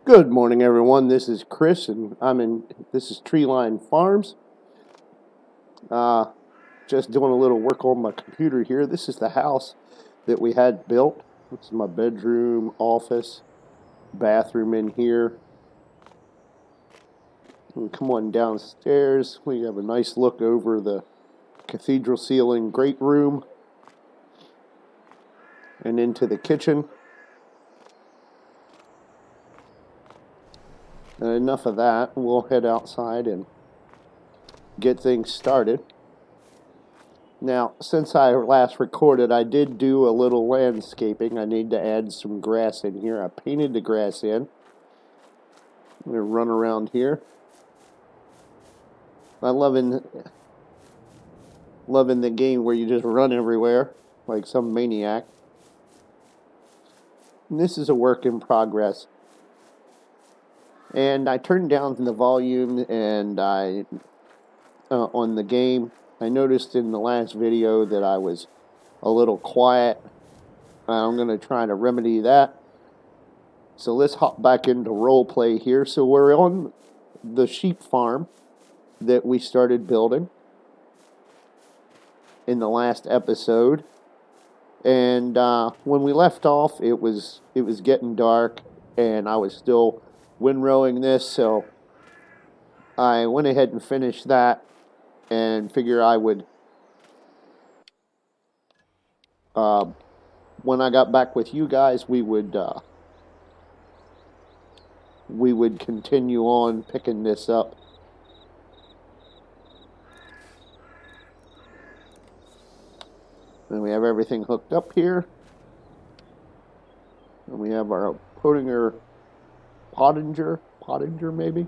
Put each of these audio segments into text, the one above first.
Good morning, everyone. This is Chris, and this is Treeline Farms. Just doing a little work on my computer here. This is the house that we had built. This is my bedroom, office, bathroom in here. And come on downstairs. We have a nice look over the cathedral ceiling great room and into the kitchen. And enough of that. We'll head outside and get things started. Now, since I last recorded, I did do a little landscaping. I need to add some grass in here. I painted the grass in. I'm going to run around here. I'm loving the game where you just run everywhere like some maniac. And this is a work in progress. And I turned down the volume and on the game. I noticed in the last video that I was a little quiet. I'm going to try to remedy that. So let's hop back into role play here. So we're on the sheep farm that we started building in the last episode. And when we left off, it was getting dark, and I was still windrowing this, so I went ahead and finished that and figure I would, when I got back with you guys, we would continue on picking this up. And we have everything hooked up here. And we have our pottinger maybe.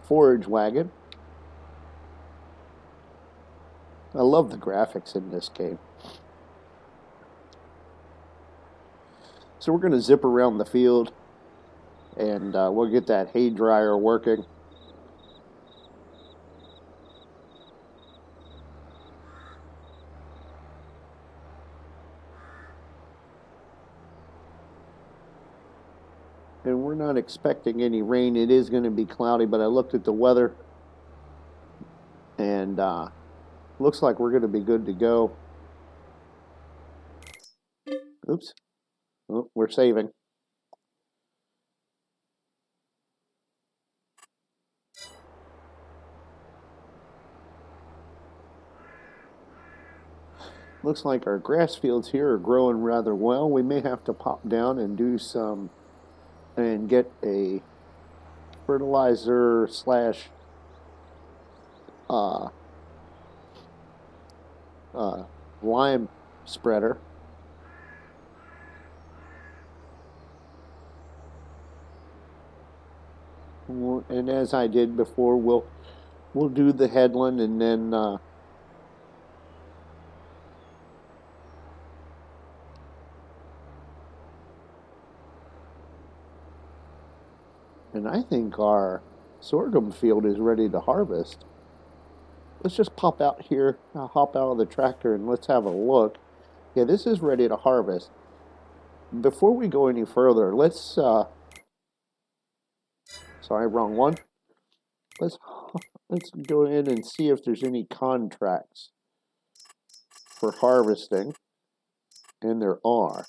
Forage wagon. I love the graphics in this game. So we're going to zip around the field, and we'll get that hay dryer working. And we're not expecting any rain. It is going to be cloudy, but I looked at the weather, and looks like we're going to be good to go. Oops. Oh, we're saving. Looks like our grass fields here are growing rather well. We may have to pop down and do some, and get a fertilizer slash lime spreader. And as I did before, we'll do the headland, and then and I think our sorghum field is ready to harvest. Let's just pop out here, hop out of the tractor, and let's have a look. Yeah, this is ready to harvest. Before we go any further, let's sorry, wrong one. Let's go in and see if there's any contracts for harvesting, and there are.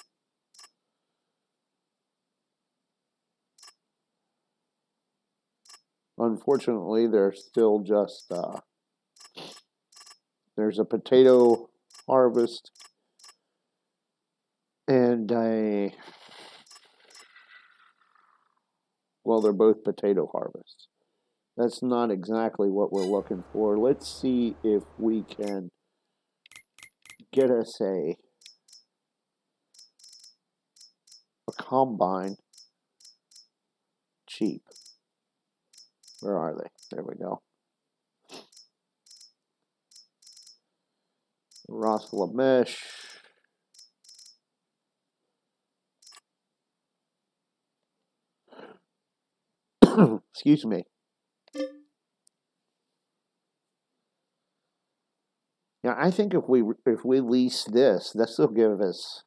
Unfortunately, there's still just there's a potato harvest and well, they're both potato harvests. That's not exactly what we're looking for. Let's see if we can get us a combine cheap. Where are they? There we go. Ross Lamesh. Excuse me. Yeah, I think if we lease this will give us.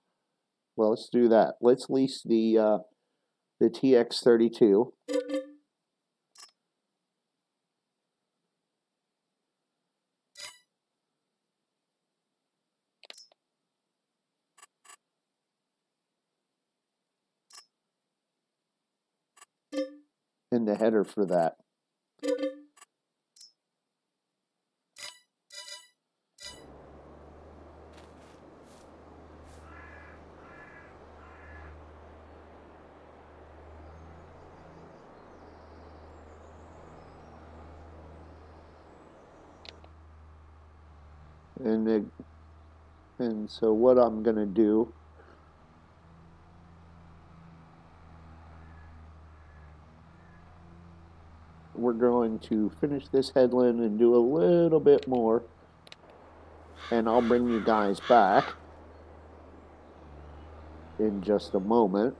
Well, let's do that. Let's lease the TX32. And the header for that. And so what I'm going to do, we're going to finish this headland and do a little bit more, and I'll bring you guys back in just a moment.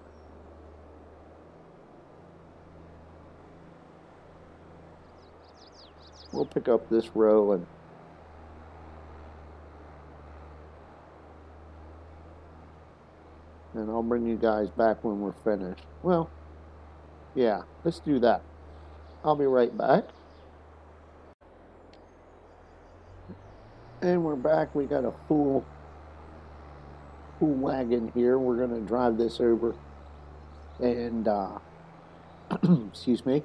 We'll pick up this row and I'll bring you guys back when we're finished. Well, yeah, let's do that. I'll be right back. And we're back. We got a full wagon here. We're going to drive this over and, excuse me,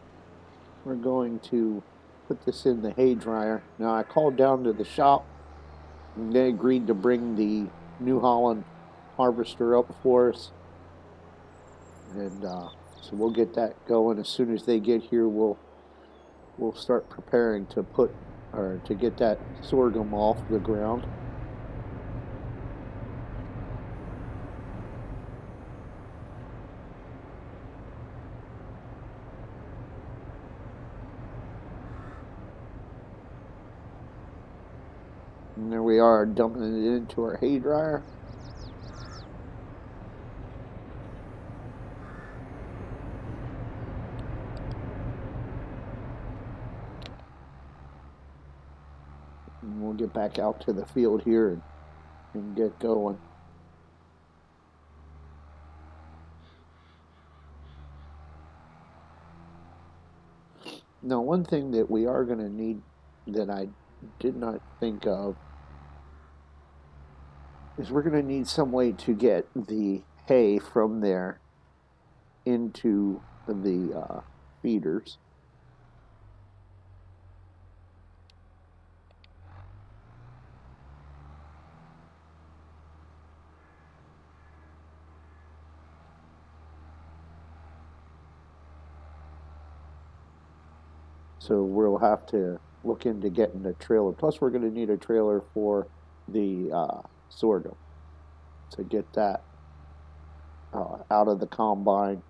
we're going to put this in the hay dryer. Now, I called down to the shop and they agreed to bring the New Holland harvester up for us. And so we'll get that going. As soon as they get here, we'll start preparing to to get that sorghum off the ground. And there we are, dumping it into our hay dryer. And we'll get back out to the field here and get going. Now, one thing that we are going to need that I did not think of is we're going to need some way to get the hay from there into the feeders. So we'll have to look into getting a trailer. Plus, we're going to need a trailer for the sorghum to get that out of the combine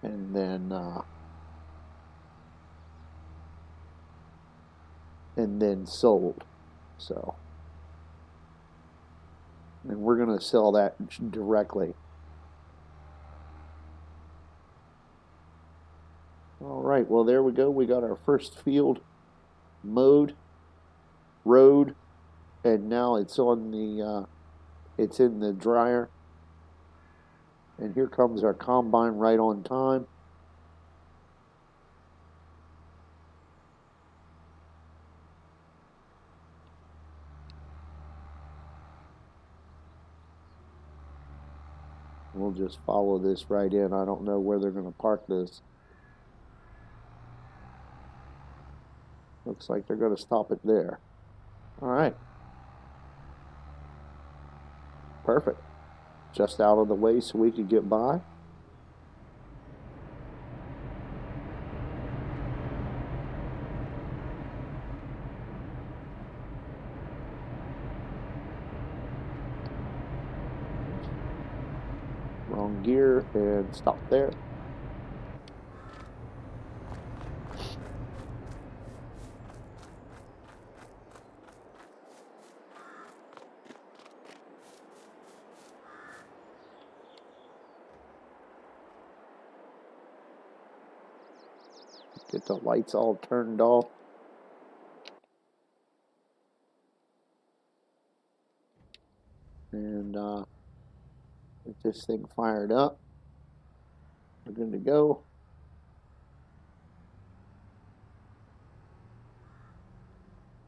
and then sold. So, and we're going to sell that directly. All right, well, there we go. We got our first field mowed, rode, and now it's on it's in the dryer. And here comes our combine right on time. We'll just follow this right in. I don't know where they're going to park this. Looks like they're going to stop it there. All right. Perfect. Just out of the way so we could get by. Wrong gear and stop there. Get the lights all turned off. and get this thing fired up. We're good to go.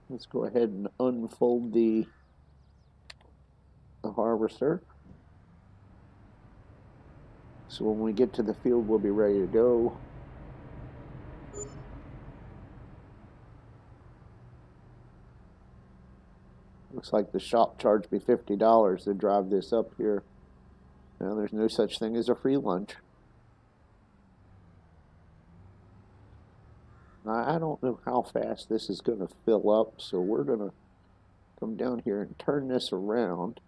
Let's go ahead and unfold the harvester. So when we get to the field, we'll be ready to go. Looks like the shop charged me $50 to drive this up here. Now, there's no such thing as a free lunch. Now, I don't know how fast this is going to fill up, so we're going to come down here and turn this around.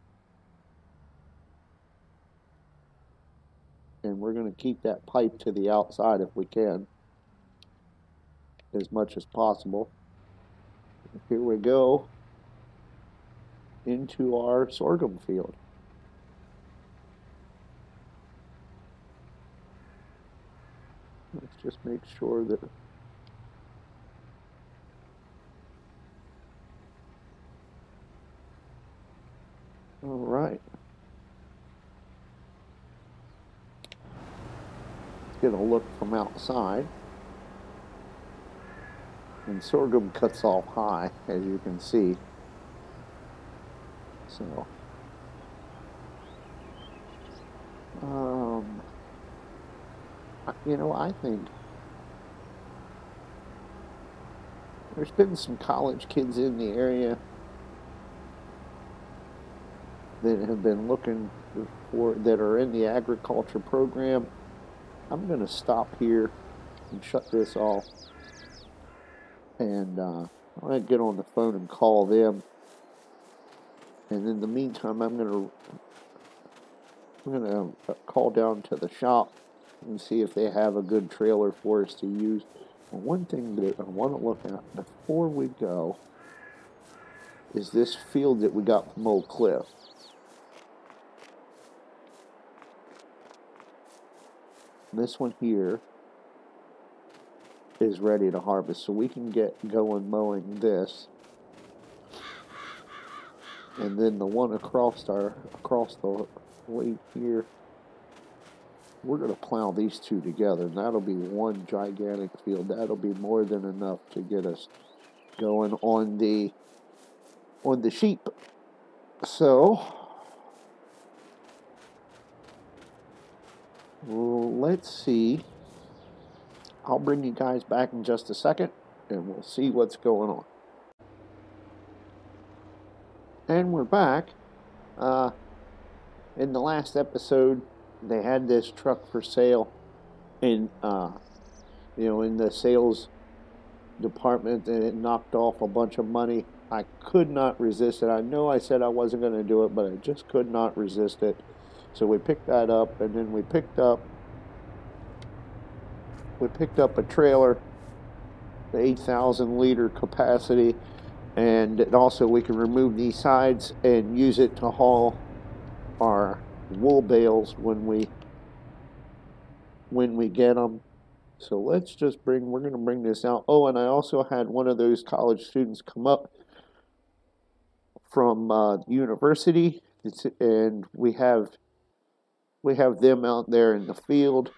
And we're going to keep that pipe to the outside if we can, as much as possible. Here we go into our sorghum field. Let's just make sure that all right. Let's get a look from outside. And sorghum cuts off high, as you can see. So, you know, I think there's been some college kids in the area that have been looking for, that are in the agriculture program. I'm going to stop here and shut this off. And I'm going to get on the phone and call them. And in the meantime, I'm going to call down to the shop and see if they have a good trailer for us to use. And one thing that I want to look at before we go is this field that we got from Old Cliff. This one here is ready to harvest, so we can get going mowing this. And then the one across the way here, we're going to plow these two together, and that'll be one gigantic field. That'll be more than enough to get us going on the sheep. So let's see. I'll bring you guys back in just a second, and we'll see what's going on. And we're back. In the last episode, they had this truck for sale in, in the sales department, and it knocked off a bunch of money. I could not resist it. I know I said I wasn't going to do it, but I just could not resist it. So we picked that up, and then we picked up a trailer, the 8,000 liter capacity, and also we can remove these sides and use it to haul our wool bales when we get them. So let's just we're going to bring this out. Oh, and I also had one of those college students come up from university, and we have them out there in the field.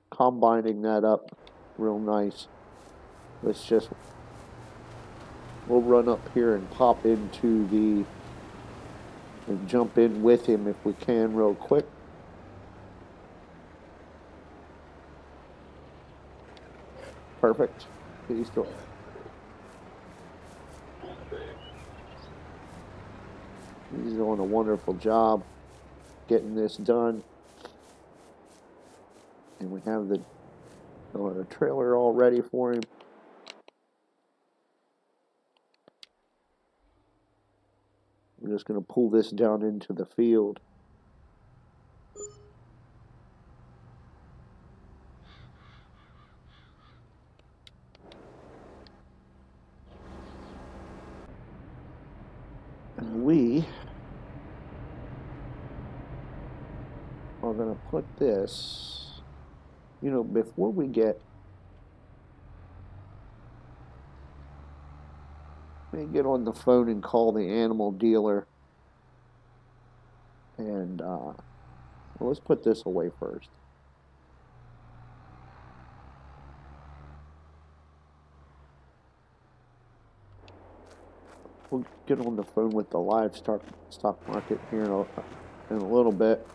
Combining that up real nice. We'll run up here and pop into and jump in with him if we can real quick. Perfect. He's doing a wonderful job getting this done. And we have the trailer all ready for him. We're just going to pull this down into the field. And we are going to put this, before we get Let me get on the phone and call the animal dealer. And well, let's put this away first. We'll get on the phone with the livestock market here in a little bit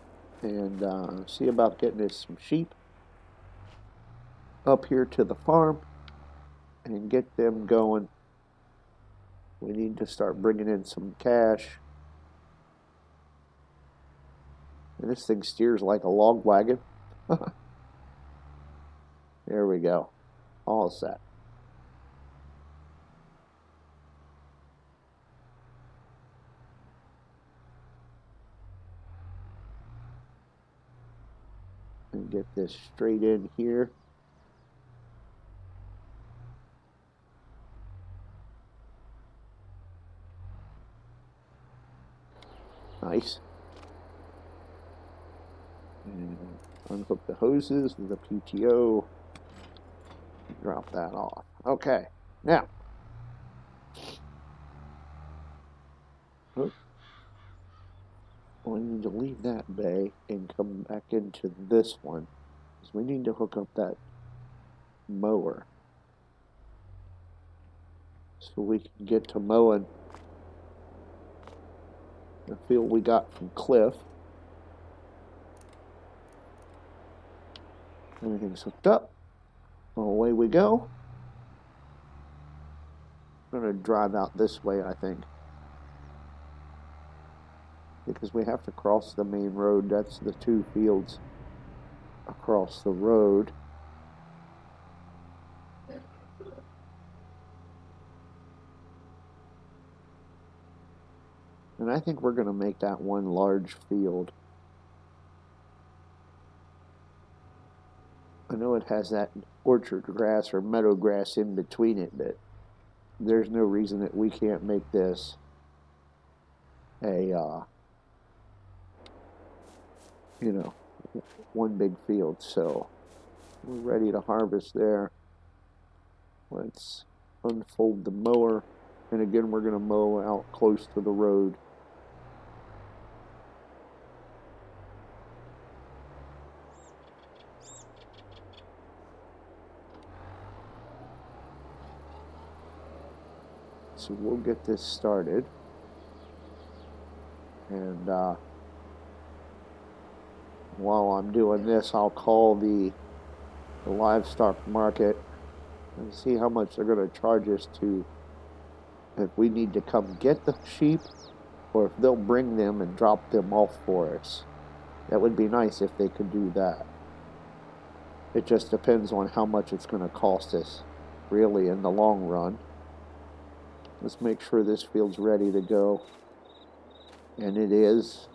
and see about getting us some sheep up here to the farm and get them going. We need to start bringing in some cash. And this thing steers like a log wagon. There we go. All set. And get this straight in here. Nice. And unhook the hoses with the PTO. Drop that off. Okay. Now. Oops. We need to leave that bay and come back into this one. Because we need to hook up that mower. So we can get to mowing the field we got from Cliff. Everything's hooked up. Away we go. I'm going to drive out this way, I think. Because we have to cross the main road. That's the two fields across the road. And I think we're going to make that one large field. I know it has that orchard grass or meadow grass in between it, but there's no reason that we can't make this a, you know, one big field. So we're ready to harvest there. Let's unfold the mower. And again, we're going to mow out close to the road. So we'll get this started. And while I'm doing this, I'll call the livestock market and see how much they're going to charge us to, if we need to come get the sheep or if they'll bring them and drop them off for us. That would be nice if they could do that. It just depends on how much it's going to cost us, really, in the long run. Let's make sure this field's ready to go. And it is.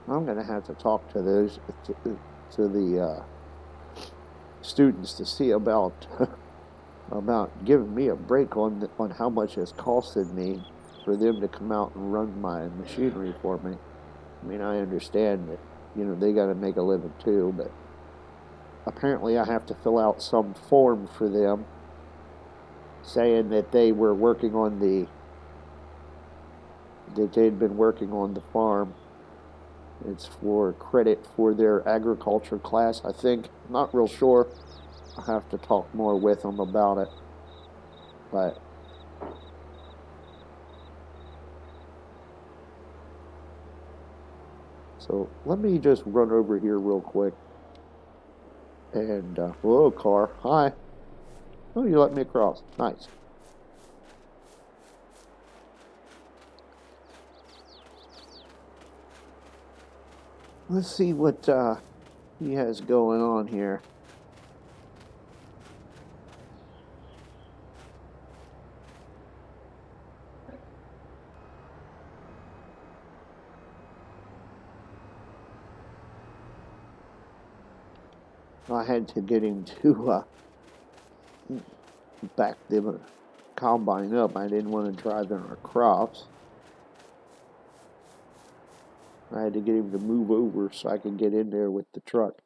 I'm going to have to talk to those to the students to see about about giving me a break on how much it's costed me for them to come out and run my machinery for me. I mean, I understand that, you know, they got to make a living too, but apparently I have to fill out some form for them saying that they were working on that they'd been working on the farm. It's for credit for their agriculture class, I think. Not real sure. I'll have to talk more with them about it. But so let me just run over here real quick. And hello, car. Hi. Oh, you let me across. Nice. Let's see what he has going on here. I had to get him to back the combine up. I didn't want to drive in our crops. I had to get him to move over so I could get in there with the truck.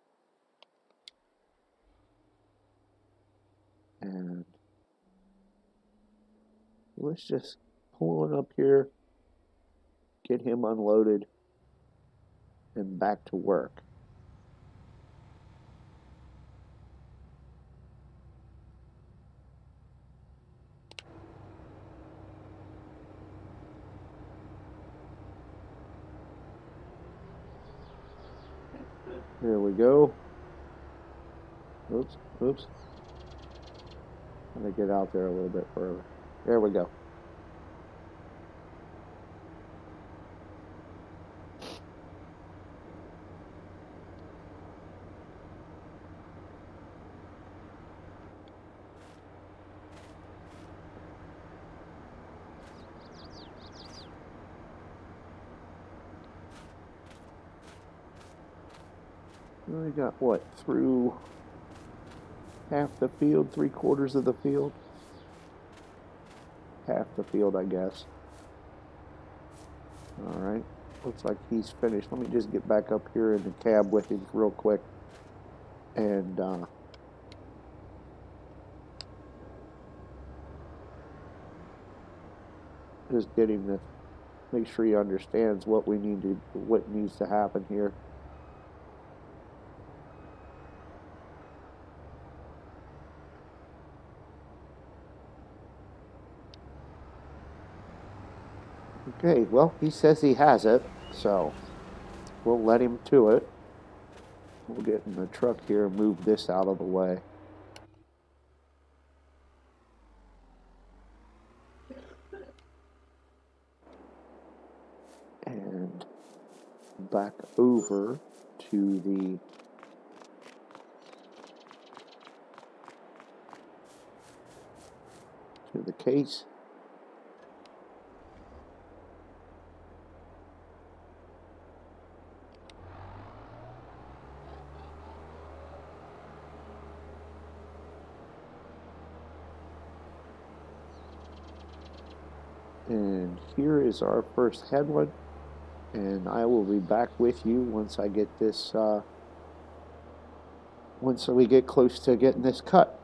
And let's just pull it up here, get him unloaded, and back to work. There we go. Oops, oops. I'm going to get out there a little bit further. There we go. We got what, through half the field, 3/4 of the field? Half the field, I guess. Alright, looks like he's finished. Let me just get back up here in the cab with him real quick. And just get him to make sure he understands what needs to happen here. Okay, well, he says he has it, so we'll let him to it. We'll get in the truck here and move this out of the way. And back over to the case. And here is our first headland, and I will be back with you once I get this, once we get close to getting this cut.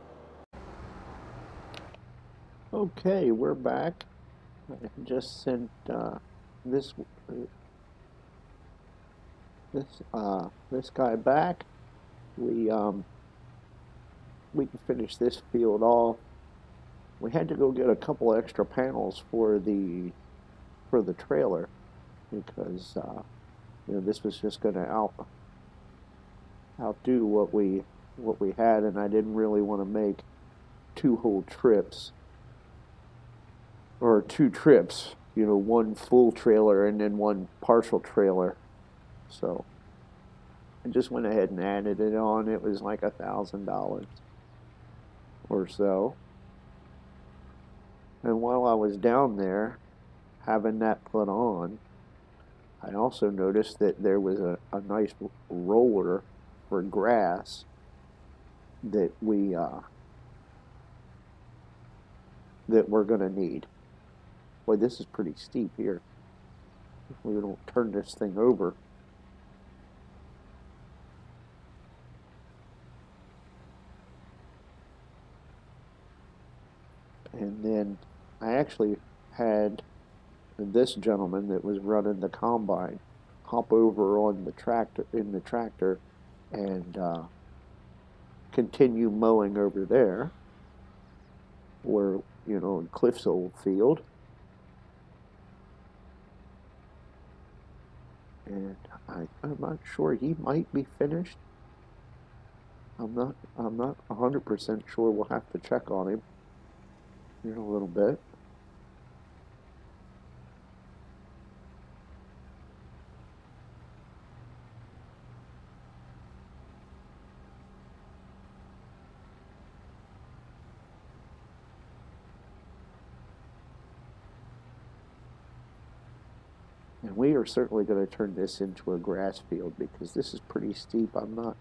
Okay, we're back. I just sent this this guy back. We can finish this field off. We had to go get a couple extra panels for the trailer because you know, this was just going to outdo what we had, and I didn't really want to make two whole trips or two trips. You know, one full trailer and then one partial trailer. So I just went ahead and added it on. It was like $1,000 or so. And while I was down there having that put on, I also noticed that there was a nice roller for grass that we're going to need. Boy, this is pretty steep here. If we don't turn this thing over. And then I actually had this gentleman that was running the combine hop over on the tractor and continue mowing over there, where, you know, in Cliff's old field. And I'm not sure, he might be finished. I'm not 100% sure. We'll have to check on him in a little bit. And we are certainly going to turn this into a grass field because this is pretty steep. I'm not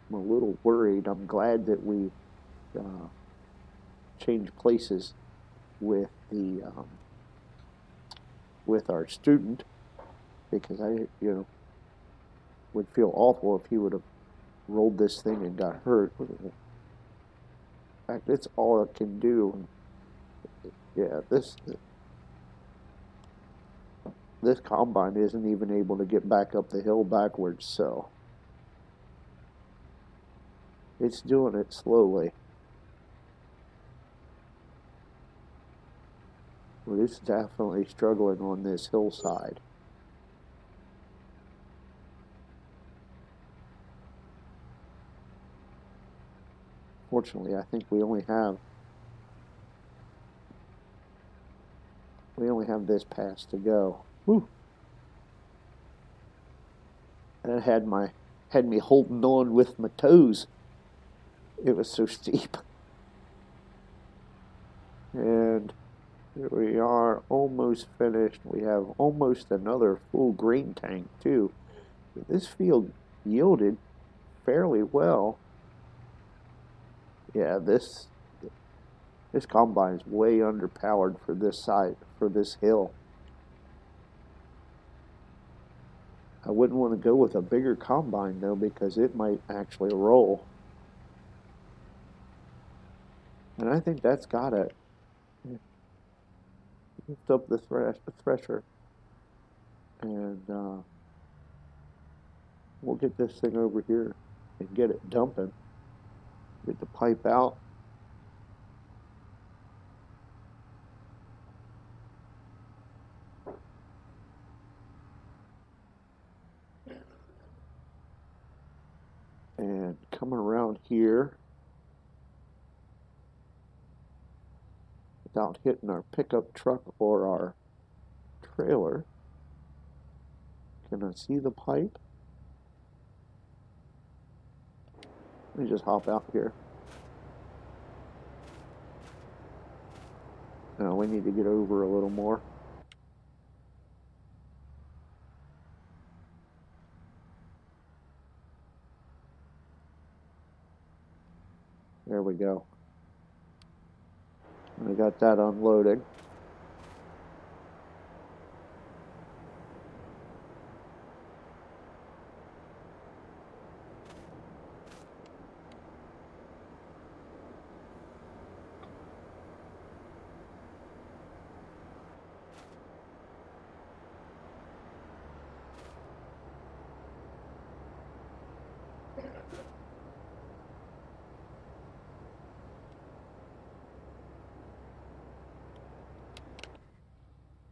I'm a little worried. I'm glad that we changed places with the with our student, because would feel awful if he would have rolled this thing and got hurt. In fact, it's all it can do. Yeah, this combine isn't even able to get back up the hill backwards, so it's doing it slowly. But it's definitely struggling on this hillside. Fortunately, I think we only have this pass to go. Whew. And it had me holding on with my toes. It was so steep. And here we are, almost finished. We have almost another full grain tank too. This field yielded fairly well. Yeah, this combine is way underpowered for this hill. I wouldn't want to go with a bigger combine though, because it might actually roll. And I think that's got it. Lift up the thresher, and we'll get this thing over here and get it dumping. Get the pipe out. And coming around here without hitting our pickup truck or our trailer. Can I see the pipe? Let me just hop out here. No, we need to get over a little more. There we go. I got that unloaded.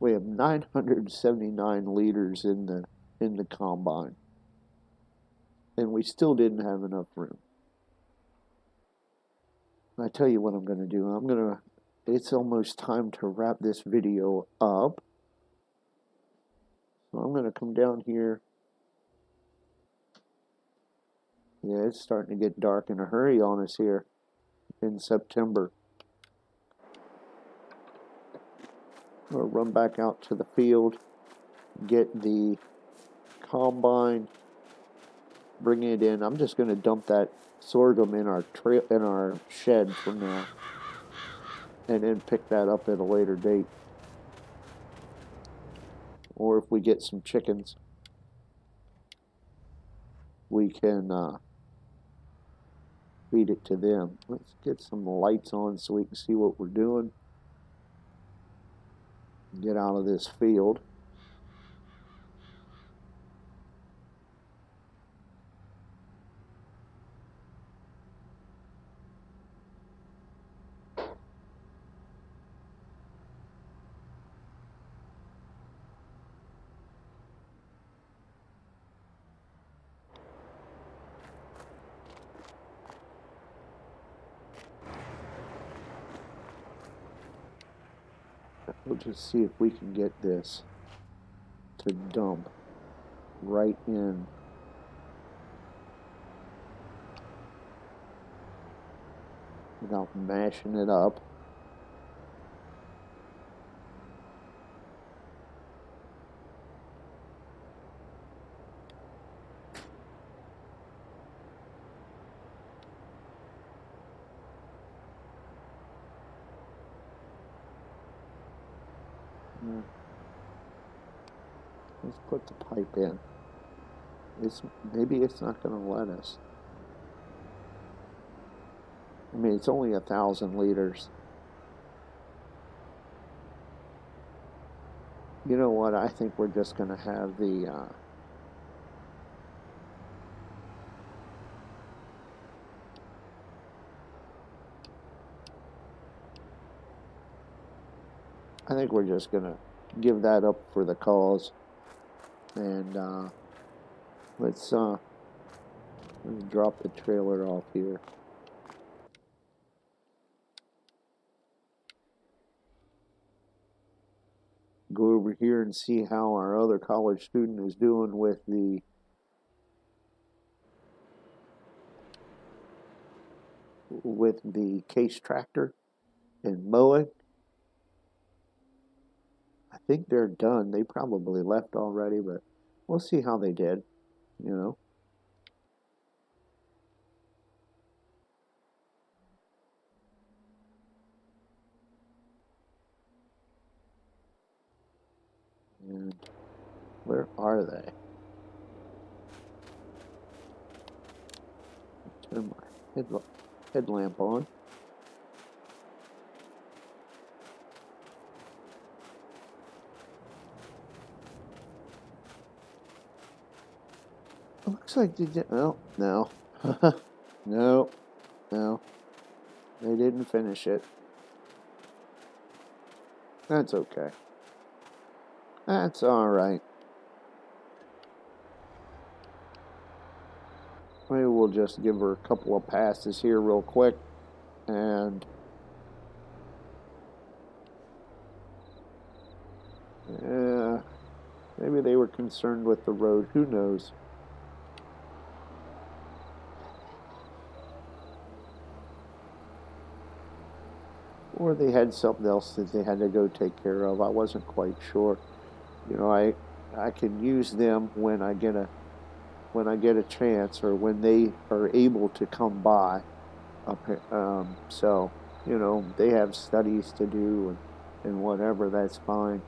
We have 979 liters in the combine, and we still didn't have enough room. I tell you what I'm going to do. It's almost time to wrap this video up. So I'm going to come down here. Yeah, it's starting to get dark in a hurry on us here in September. We'll run back out to the field, get the combine, bring it in. I'm just going to dump that sorghum in our shed for now, and then pick that up at a later date. Or if we get some chickens, we can feed it to them. Let's get some lights on so we can see what we're doing. Get out of this field. We'll just see if we can get this to dump right in without mashing it up. Let's put the pipe in. Maybe it's not going to let us. I mean, it's only 1,000 liters. You know what? I think we're just going to have the I think we're just going to give that up for the cause. And let's drop the trailer off here. Go over here and see how our other college student is doing with the case tractor and mowing. I think they're done. They probably left already, but we'll see how they did, you know. And where are they? Turn my headlamp on. It looks like they did. Oh, no. No. No. They didn't finish it. That's okay. That's alright. Maybe we'll just give her a couple of passes here real quick. And maybe they were concerned with the road. Who knows? Or they had something else that they had to go take care of. I wasn't quite sure. You know, I can use them when I get a chance, or when they are able to come by. So, you know, they have studies to do and whatever. That's fine.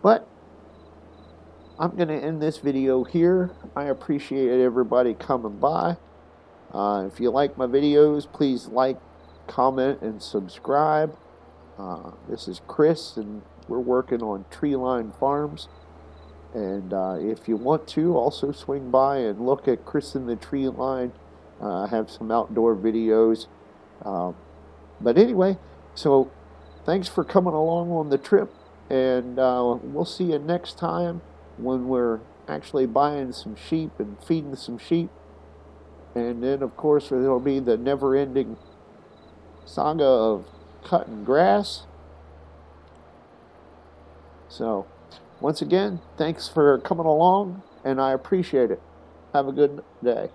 But I'm going to end this video here. I appreciate everybody coming by. If you like my videos, please like, comment, and subscribe. This is Chris, and we're working on Tree Line Farms. And if you want to, also swing by and look at Chris and the Tree Line. I have some outdoor videos. But anyway, so thanks for coming along on the trip. And we'll see you next time when we're actually buying some sheep and feeding some sheep. And then, of course, there'll be the never-ending saga of cutting grass. So, once again, thanks for coming along, and I appreciate it. Have a good day.